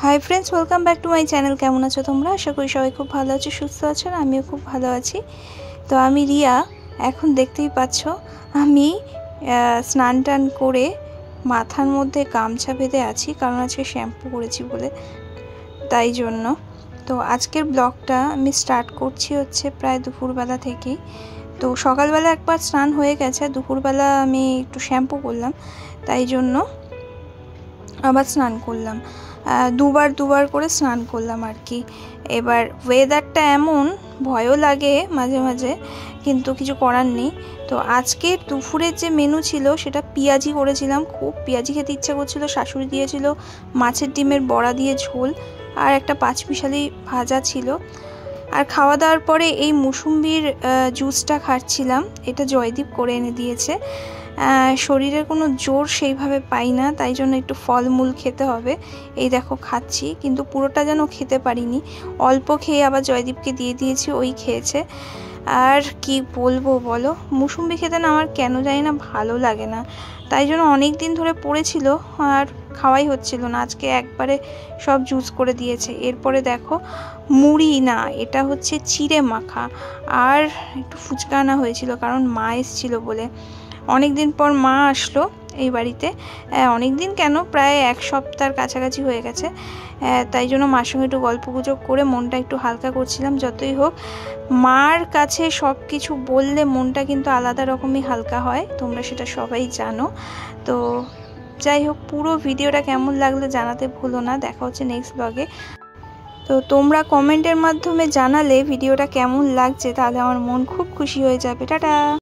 High friends welcome back to my channel. केमन आछो तोमरा? आशा करी सबाई खूब भालो आछो, सुस्थ आछो। आमिও खूब भालो आछि। तो आमी रिया एखन देखतेई पाচ্ছো आमी स्नान टान करे माथार मध्य गामछा बेঁধে आछि, कारण आजके शैम्पू करेछि बोले ताई जोन्नो। तो आजकेर ब्लगटा आमी स्टार्ट करछि होच्छे प्राय दुपुरबेला थेकेई। तो सकालबेला एकबार स्नान हये गेছে, दुपुरबेला आमी एकटु शैम्पू करलाम ताई जोन्नो आबार स्नान करलाम। दुबार दुबार करे स्नान करलाम आर कि। एबार वेदारटा एमन भयो लागे माझे माझे, किन्तु किछु करार नेই। तो आजके दुपुरेर जे मेनू छिलो सेटा पियाजी करेছিলাম, खूब पियाजी खेते इच्छा करछिलो। शाशुड़ी दिয়েছিল माछेर डिमेर बड़ा दिए झोल और एक पाँचमिशाली भाजा छिलो। और खावा दाওয়ার পরে এই মৌসুম্বির জুসটা খাচ্ছিলাম, এটা জয়দীপ করে এনে দিয়েছে। শরীরে কোনো জোর সেইভাবে পাই না, তাই জন্য একটু ফলমূল খেতে হবে। এই দেখো খাচ্ছি, কিন্তু পুরোটা যেন খেতে পারিনি, অল্প খেয়ে আবার জয়দীপকে দিয়ে দিয়েছি, ওই খেয়েছে। আর কি বলবো বলো, মৌসুম্বি খেতে না আমার কেন জানি না ভালো লাগে না, তাই জন্য অনেক দিন ধরে পড়েছিল আর খাওয়াই হচ্ছিল না। আজকে একবারে সব জুস করে দিয়েছে। এরপরে দেখো মুড়ি না, এটা হচ্ছে চিড়ে মাখা আর একটু ফুচকা আনা হয়েছিল, কারণ মা এসেছিল বলে। অনেক দিন পর মা আসলো এই বাড়িতে, অনেক দিন কেন প্রায় এক সপ্তাহের কাছাকাছি হয়ে গেছে। তাই জন্য মার সঙ্গে একটু গল্পগুজব করে মনটা একটু হালকা করছিলাম। যতই হোক মার কাছে সব কিছু বললে মনটা কিন্তু আলাদা রকমই হালকা হয়, তোমরা সেটা সবাই জানো। তো যাই হোক, পুরো ভিডিওটা কেমন লাগলো জানাতে ভুলো না। দেখা হচ্ছে নেক্সট ব্লগে। তো তোমরা কমেন্টের মাধ্যমে জানালে ভিডিওটা কেমন লাগছে, তাহলে আমার মন খুব খুশি হয়ে যাবে। টাটা।